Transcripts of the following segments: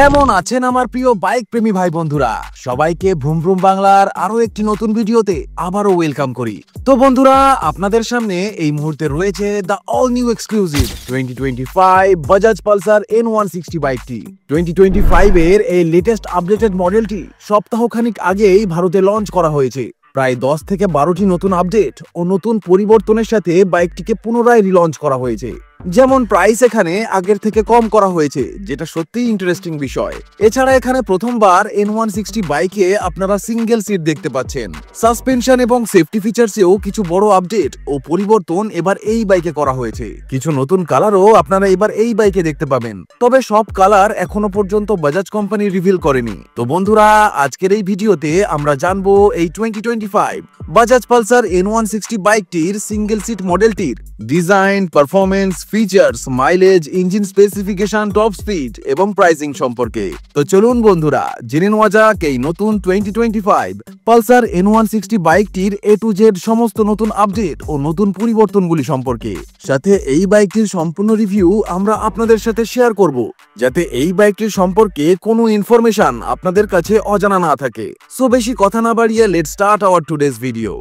কেমন আছেন আমার প্রিয় বাইক প্রেমী ভাই বন্ধুরা, সবাইকে ভ্রুম ভ্রুম বাংলার আরো একটি নতুন ভিডিওতে আবারও ওয়েলকাম করি। তো বন্ধুরা, আপনাদের সামনে এই মুহূর্তে রয়েছে the all new exclusive 2025 Bajaj Pulsar N160 বাইকটি। 2025 এর এই লেটেস্ট আপডেটেড মডেলটি সপ্তাহখানিক আগেই ভারতে লঞ্চ করা হয়েছে। প্রায় 10 থেকে 12টি নতুন আপডেট ও নতুন পরিবর্তনের সাথে বাইকটিকে পুনরায় রিলঞ্চ করা হয়েছে। যেমন প্রাইস এখানে আগের থেকে কম করা হয়েছে, যেটা সত্যিই ইন্টারেস্টিং বিষয়। এছাড়া এখানে প্রথমবার N160 বাইকে আপনারা সিঙ্গেল সিট দেখতে পাচ্ছেন। সাসপেনশন এবং সেফটি ফিচারসেও কিছু বড় আপডেট ও পরিবর্তন এবার এই বাইকে করা হয়েছে। কিছু নতুন কালারও আপনারা এবার এই বাইকে দেখতে পাবেন, তবে সব কালার এখনো পর্যন্ত বাজাজ কোম্পানি রিভিল করেনি। তো বন্ধুরা, আজকের এই ভিডিওতে আমরা জানবো এই 2025 বাজাজ পালসার N160 বাইকটির সিঙ্গেল সিট মডেলটির design, performance, features, mileage, engine specification, top speed এবং প্রাইসিং সম্পর্কে। তো চলুন বন্ধুরা, জেনে নেওয়া যাক এই নতুন 2025 পালসার N160 বাইকটির A to Z সমস্ত নতুন আপডেট ও নতুন পরিবর্তনগুলি সম্পর্কে। সাথে এই বাইকটির সম্পূর্ণ রিভিউ আমরা আপনাদের সাথে শেয়ার করব, যাতে এই বাইকটির সম্পর্কে কোনো ইনফরমেশন আপনাদের কাছে অজানা না থাকে। সো বেশি কথা না বাড়িয়ে let's start our today's video.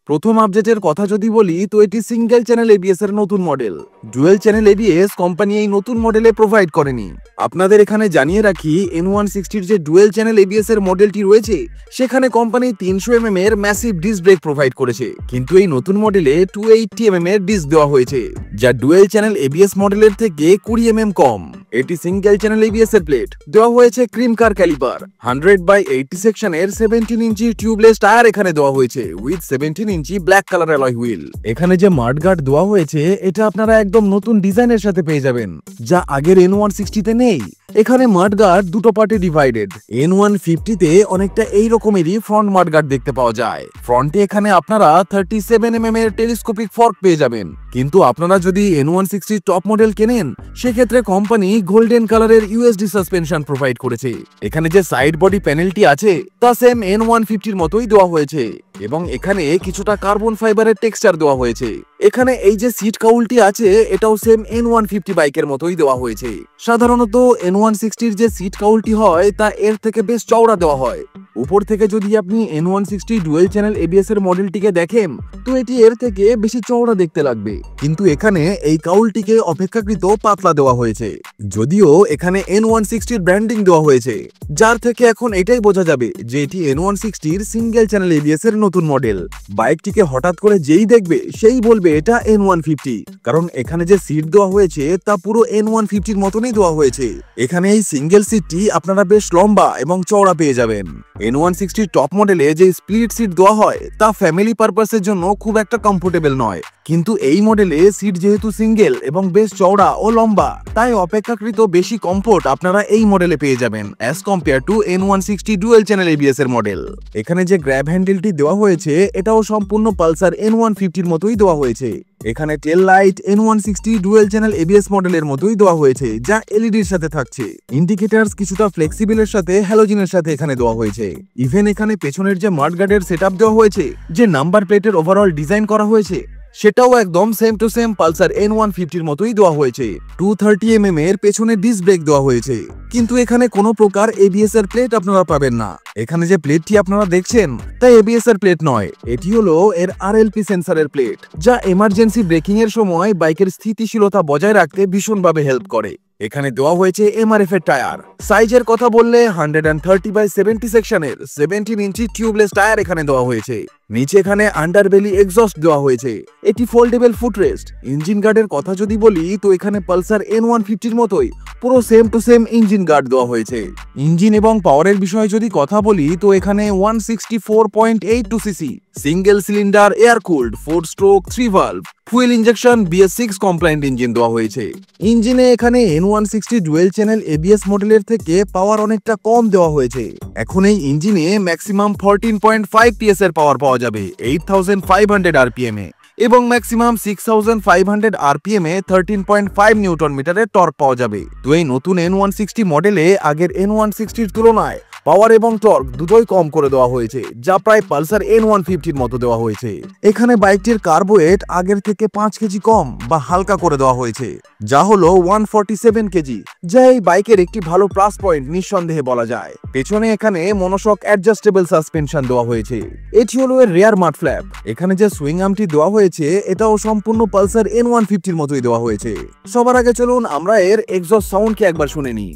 প্রথম আপডেটের কথা যদি বলি, তো এটি সিঙ্গেল চ্যানেল এবিএস এর নতুন model. Dual channel ABS company এই নতুন মডেলে প্রোভাইড করেনি। আপনাদের এখানে জানিয়ে রাখি, N160 যে ডুয়েল চ্যানেল এবিএস এর মডেলটি রয়েছে, সেখানে কোম্পানি 300 mm এর ম্যাসিভ ডিস্ক ব্রেক প্রোভাইড করেছে, কিন্তু এই নতুন মডেলে 280 mm এর ডিস্ক দেওয়া হয়েছে, যা ডুয়েল চ্যানেল এবিএস মডেলের থেকে 20 mm কম। এটি সিঙ্গেল চ্যানেল এবিএস এর প্লেট দেওয়া হয়েছে ক্রিম কার ক্যালিপার। 100/80 সেকশনের 17 ইঞ্চি টিউবলেস টায়ার এখানে দেওয়া হয়েছে with 17 inch black colour alloy wheel. এখানে যে মাডগার্ড দেওয়া হয়েছে, এটা আপনারা একদম নতুন ডিজাইনের সাথে পেয়ে যাবেন, যা আগের N160 তে নেই। এখানে মাডগার্ড দুটো পার্টে ডিভাইডেড। N150 তে অনেকটা এই রকমেরই ফ্রন্ট মাডগার্ড দেখতে পাওয়া যায়। ফ্রন্টে এখানে আপনারা 37 mm এর টেলিস্কোপিক ফর্ক পেয়ে যাবেন, কিন্তু আপনারা যদি N160 টপ মডেল কেনেন, সেক্ষেত্রে কোম্পানি গোল্ডেন কালারের ইউএসডি সাসপেনশন প্রোভাইড করেছে। এখানে যে সাইড বডি প্যানেলটি আছে, তা সেম N150 মতোই দেওয়া হয়েছে, এবং এখানে কিছুটা কার্বন ফাইবারের টেক্সচার দেওয়া হয়েছে। এখানে এই যে সিট কাউলটি আছে, এটাও সেম N150 বাইকের মতোই দেওয়া হয়েছে। সাধারণত N160 যে সিট কাউলটি হয়, তা এর থেকে বেশ চওড়া দেওয়া হয়। উপর থেকে যদি আপনি N160 ডুয়েল চ্যানেল এবিএস এর মডেলটিকে দেখেন, তো এটি এর থেকে বেশি চওড়া দেখতে লাগবে, কিন্তু এখানে এই কাউলটিকে অপেক্ষাকৃত পাতলা দেওয়া হয়েছে। যদিও এখানে N160 ব্র্যান্ডিং দেওয়া হয়েছে, যার থেকে এখন এটাই বোঝা যাবে যে এটি N160 সিঙ্গেল চ্যানেল এবিএস এর নতুন মডেল। বাইকটিকে হঠাৎ করে যেই দেখবে, সেই বলবে এটা N150, কারণ এখানে যে সিট দেওয়া হয়েছে, তা পুরো N150 মতনই দেওয়া হয়েছে। এখানে এই সিঙ্গেল সিটটি আপনারা বেশ লম্বা এবং চওড়া পেয়ে যাবেন। N160 টপ মডেলে যে স্প্লিট সিট দেওয়া হয়, তা ফ্যামিলি পারপাসের জন্য খুব একটা কমফোর্টেবল নয়, কিন্তু এই মডেলে সিট যেহেতু সিঙ্গেল এবং বেশ চওড়া ও লম্বা, তাই অপেক্ষাকৃত বেশি কমফোর্ট আপনারা এই মডেলে পেয়ে যাবেন as compare to N160 dual channel ABS এর মডেল। এখানে যে গ্র্যাব হ্যান্ডেলটি দেওয়া হয়েছে, এটাও সম্পূর্ণ পালসার N150 মতোই দেওয়া হয়েছে। এখানে টেল light N160 dual channel ABS মডেলের মতোই দেওয়া হয়েছে, যা এলইডির সাথে থাকছে। ইন্ডিকেটরস কিছুটা ফ্লেক্সিবলের সাথে হ্যালোজেনের সাথে এখানে দেওয়া হয়েছে। ইভেন এখানে পেছনের যে মাডগার্ডের সেটআপ দেওয়া হয়েছে, যে নাম্বার প্লেটের ওভারঅল ডিজাইন করা হয়েছে, সেটাও একদম same to same Pulsar N150 মতোই দেওয়া হয়েছে। 230 mm এর পেছনে ডিস্ক ব্রেক দেওয়া হয়েছে, কিন্তু এখানে কোনো প্রকার এবিএস এর প্লেট আপনারা পাবেন না। এখানে যে প্লেটটি আপনারা দেখছেন, তা এবিএস এর প্লেট নয়, এটি হলো এর আরএলপি সেন্সরের প্লেট, যা এমার্জেন্সি ব্রেকিং এর সময় বাইকের স্থিতিশীলতা বজায় রাখতে ভীষণভাবে হেল্প করে। এখানে দেওয়া হয়েছে এমআরএফ এর টায়ার। সাইজের কথা বললে 130/70 সেকশনের 17 ইঞ্চি টিউবলেস টায়ার এখানে দেওয়া হয়েছে। নিচে এখানে আন্ডারবেলি এক্সস্ট দেওয়া হয়েছে। এটি ফোল্ডেবল ফুটরেস্ট। ইঞ্জিন গার্ডের কথা যদি বলি, তো এখানে পালসার N150 মতোই পুরো same to same engine guard দেওয়া হয়েছে। ইঞ্জিন এবং পাওয়ারের বিষয়ে যদি কথা বলি, তো এখানে 164.82 CC single cylinder air cooled 4 stroke 3 valve fuel injection BS6 compliant engine দেওয়া হয়েছে। ইঞ্জিনে এখানে N160 ডুয়েল চ্যানেল এবিএস মডেলের থেকে পাওয়ার অনেকটা কম দেওয়া হয়েছে। এখন এই ইঞ্জিনে ম্যাক্সিমাম 14.5 PS এর পাওয়ার পাওয়া যাবে 8500 RPM এ, এবং ম্যাক্সিমাম 6500 RPM এ 13.5 নিউটন মিটারের টর্ক পাওয়া যাবে। তো এই নতুন N160 মডেলে আগের N160 এর তুলনায় পাওয়ার এবং টর্ক দুটোই কম করে দেওয়া হয়েছে, যা প্রায় পালসার N150 মতো দেওয়া হয়েছে। এখানে বাইকটির কার্বোয়েট আগের থেকে 5 কেজি কম বা হালকা করে দেওয়া হয়েছে, যা হলো 147 কেজি, যা এই বাইকের একটি ভালো প্লাস পয়েন্ট নিঃসন্দেহে বলা যায়। পেছনে এখানে মনোশক অ্যাডজাস্টেবল সাসপেনশন দেওয়া হয়েছে। এটি হলো এর রিয়ার মাড ফ্ল্যাপ। এখানে যে সুইং আর্মটি দেওয়া হয়েছে এটাও সম্পূর্ণ পালসার N150 মতোই দেওয়া হয়েছে। সবার আগে চলুন আমরা এর এক্সস্ট সাউন্ডকে একবার শুনে নিই।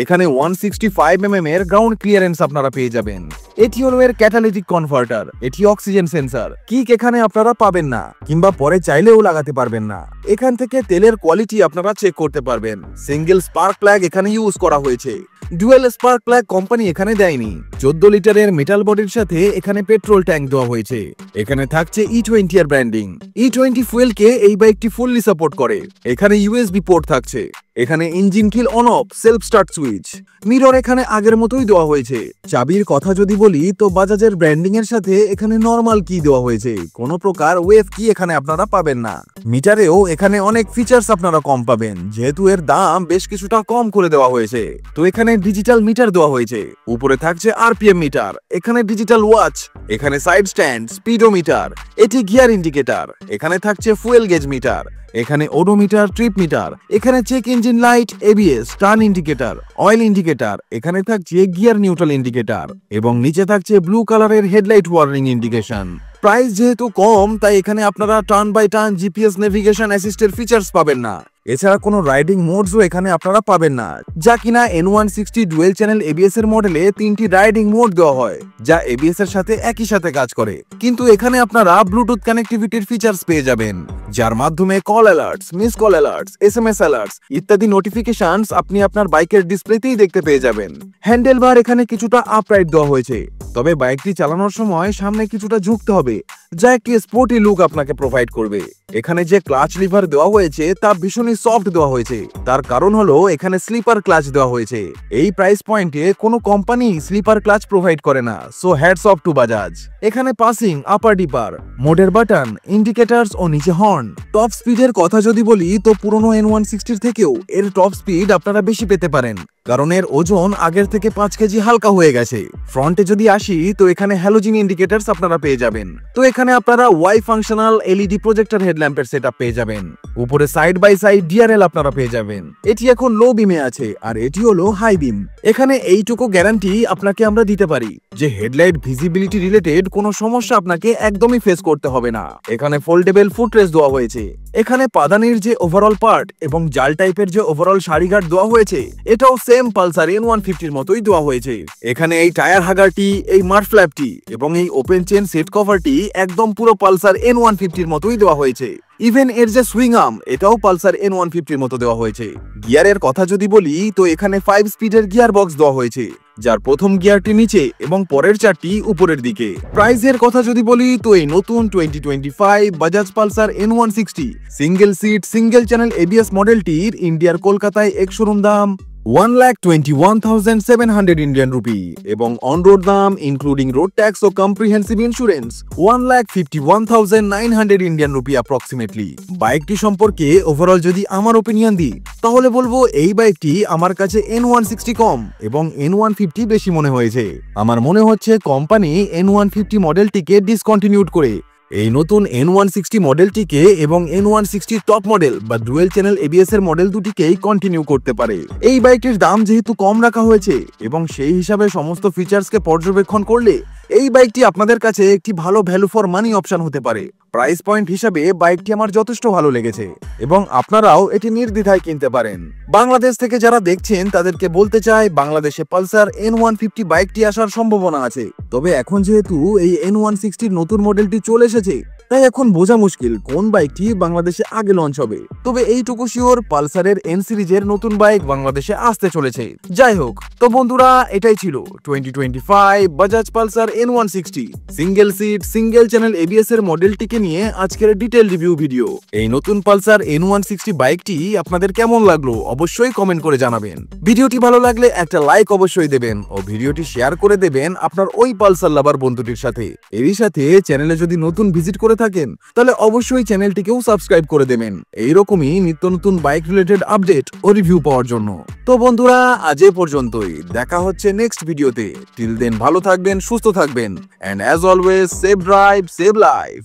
এখানে 165 এর গ্রাউন্ড ক্লিয়ারেন্স আপনারা পেয়ে যাবেন। এটি হলো এর ক্যাটালিটিক কনভার্টার, এটি অক্সিজেন সেন্সর। কিক এখানে আপনারা পাবেন না, কিংবা পরে চাইলেও লাগাতে পারবেন না। এখান থেকে তেলের কোয়ালিটি আপনারা চেক করতে পারবেন। সিঙ্গেল স্পার্ক প্লাগ এখানে ইউজ করা হয়েছে, ডুয়েল স্পার্ক প্লাগ কোম্পানি এখানে দেয়নি। 14 লিটারের মেটাল বডির সাথে এখানে পেট্রোল ট্যাঙ্ক দেওয়া হয়েছে। এখানে থাকছে E20 এর ব্র্যান্ডিং। E20 ফুয়েলকে এই বাইকটি ফুললি সাপোর্ট করে। এখানে ইউএসবি পোর্ট থাকছে। এখানে engine kill on of self start switch. Mirror এখানে আগের মতোই দেওয়া হয়েছে। চাবির কথা যদি বলি তো বাজাজের ব্র্যান্ডিং এর সাথে এখানে নরমাল কি দেওয়া হয়েছে, কোনো প্রকার ওয়েভ কি এখানে আপনারা পাবেন না। মিটারেও এখানে অনেক ফিচার্স আপনারা কম পাবেন, যেহেতু এর দাম বেশ কিছুটা কম করে দেওয়া হয়েছে। তো এখানে ডিজিটাল মিটার দেওয়া হয়েছে। উপরে থাকছে আরপিএম মিটার, এখানে ডিজিটাল ওয়াচ, এখানে সাইড স্ট্যান্ড, স্পিডোমিটার, এটি গিয়ার ইন্ডিকেটর, এখানে থাকছে ফুয়েল গেজ মিটার, এখানে ওডোমিটার, ট্রিপ মিটার, এখানে check engine light, ABS, turn indicator, oil indicator, এখানে থাকছে গিয়ার নিউট্রাল ইন্ডিকেটর এবং নিচে থাকছে ব্লু কালারের হেডলাইট ওয়ার্নিং ইন্ডিকেশন। প্রাইস যেহেতু কম তাই এখানে আপনারা turn by turn GPS navigation অ্যাসিস্টের ফিচার্স পাবেন না। এছাড়া কোনো রাইডিং মোডসও এখানে আপনারা পাবেন না, যা কিনা N160 ডুয়েল চ্যানেল এবিএস এর মডেলে 3টি রাইডিং মোড দেওয়া হয়, যা এবিএস এর সাথে একই সাথে কাজ করে। কিন্তু এখানে আপনারা ব্লুটুথ কানেক্টিভিটির ফিচার্স পেয়ে যাবেন, যার মাধ্যমে call alerts, miss call alerts, SMS alerts ইত্যাদি নোটিফিকেশনস আপনি আপনার বাইকের ডিসপ্লেতেই দেখতে পেয়ে যাবেন। হ্যান্ডেল বার এখানে কিছুটা আপরাইট দেওয়া হয়েছে, তবে বাইকটি চালানোর সময় সামনে কিছুটা ঝুঁকতে হবে, যা একটি স্পোর্টি লুক আপনাকে প্রোভাইড করবে। এখানে যে ক্লাচ লিভার দেওয়া হয়েছে তা ভীষণই সফট দেওয়া হয়েছে, তার কারণ হলো এখানে স্লিপার ক্লাচ দেওয়া হয়েছে। এই প্রাইস পয়েন্টে কোনো কোম্পানি স্লিপার ক্লাচ প্রোভাইড করে না, so hats off to Bajaj. এখানে পাসিং, আপার ডিপার, মোডের বাটন, ইন্ডিকেটরস ও নিচে হর্ন। টপ স্পিডের কথা যদি বলি তো পুরনো N160 থেকেও এর টপ স্পিড আপনারা বেশি পেতে পারেন, কারণ এর ওজন আগের থেকে 5 কেজি হালকা হয়ে গেছে। ফ্রন্টে যদি আসি তো এখানে হ্যালোজিন ইন্ডিকেটরস আপনারা পেয়ে যাবেন। তো এখানে আপনারা ওয়াই ফাংশনাল এলইডি প্রজেক্টর হেডল্যাম্পের সেটআপ পেয়ে যাবেন। উপরে সাইড বাই সাইড ডিআরএল আপনারা পেয়ে যাবেন। এটি এখন লো বিমে আছে আর এটি হলো হাই বিম। এখানে এইটুকু গ্যারান্টি আপনাকে আমরা দিতে পারি যে হেডলাইট ভিজিবিলিটি রিলেটেড কোনো সমস্যা আপনাকে একদমই ফেস করতে হবে না। এখানে ফোল্ডেবল ফুটরেস দেওয়া হয়েছে। এখানে পাদানির যে ওভারঅল পার্ট এবং জাল টাইপের যে ওভারঅল সারিগার্ড দেওয়া হয়েছে এটাও সেম পালসার N150 মতোই দেওয়া হয়েছে। এখানে এই টায়ার হাগারটি, এই মাড ফ্ল্যাপটি এবং এই ওপেন চেন সেট কভারটি একদম পুরো পালসার N150 মতোই দেওয়া হয়েছে। ইভেন এর যে সুইং আর্ম এটাও পালসার N150 মতো দেওয়া হয়েছে। গিয়ারের কথা যদি বলি তো এখানে 5 স্পিডের গিয়ার বক্স দেওয়া হয়েছে, যার প্রথম গিয়ারটি নিচে এবং পরের চারটি উপরের দিকে। প্রাইসের কথা যদি বলি তো এই নতুন 2025 Bajaj Pulsar N160 single seat single channel ABS মডেলটির ইন্ডিয়ার কলকাতায় এক শোরুম দাম 1,21,700 ইন্ডিয়ান রুপি এবং অন রোড দাম ইনক্লুডিং রোড ট্যাক্স ও comprehensive insurance 1,51,900 Indian rupee approximately. বাইকটি সম্পর্কে ওভারঅল যদি আমার ওপিনিয়ন দিই তাহলে বলবো এই বাইকটি আমার কাছে N160 কম এবং N150 বেশি মনে হয়েছে। আমার মনে হচ্ছে কোম্পানি N150 মডেলটিকে ডিসকন্টিনিউড করে এই নতুন N160 মডেলটিকে এবং N160 টপ মডেল বা ডুয়েল চ্যানেল এবিএস এর মডেল দুটিকেই কন্টিনিউ করতে পারে। এই বাইকটির দাম যেহেতু কম রাখা হয়েছে এবং সেই হিসাবে সমস্ত ফিচার্সকে পর্যবেক্ষণ করলে এই বাইকটি আপনাদের কাছে একটি ভালো ভ্যালু ফর মানি অপশন হতে পারে। প্রাইস পয়েন্ট হিসাবে বাইকটি আমার যথেষ্ট ভালো লেগেছে এবং আপনারাও এটি নির্দ্বিধায় কিনতে পারেন। বাংলাদেশ থেকে যারা দেখছেন তাদেরকে বলতে চাই বাংলাদেশে পালসার N150 বাইকটি আসার সম্ভাবনা আছে, তবে এখন যেহেতু এই N160 নতুন মডেলটি চলে এসেছে তাই এখন বোঝা মুশকিল কোন বাইকটি বাংলাদেশে আগে লঞ্চ হবে। তবে এইটুকু শিওর, পালসারের এন সিরিজের নতুন বাইক বাংলাদেশে আসতে চলেছে। যাই হোক, তো বন্ধুরা, এটাই ছিল 2025 Bajaj Pulsar N160 single seat single channel ABS এর মডেলটিকে নিয়ে আজকের ডিটেল রিভিউ ভিডিও। এই নতুন পালসার N160 বাইকটি আপনাদের কেমন লাগলো অবশ্যই কমেন্ট করে জানাবেন। ভিডিওটি ভালো লাগলে একটা লাইক অবশ্যই দেবেন ও ভিডিওটি শেয়ার করে দেবেন আপনার ওই পালসার লাভার বন্ধুটির সাথে। এরই সাথে চ্যানেলে যদি নতুন ভিজিট করে থাকেন তাহলে অবশ্যই চ্যানেলটিকেও সাবস্ক্রাইব করে দেবেন এইরকমই নিত্য নতুন বাইক রিলেটেড আপডেট ও রিভিউ পাওয়ার জন্য। তো বন্ধুরা, আজ এ পর্যন্তই, দেখা হচ্ছে নেক্সট ভিডিওতে। টিল দেন ভালো থাকবেন, সুস্থ থাকবেন, and as always safe drive save life.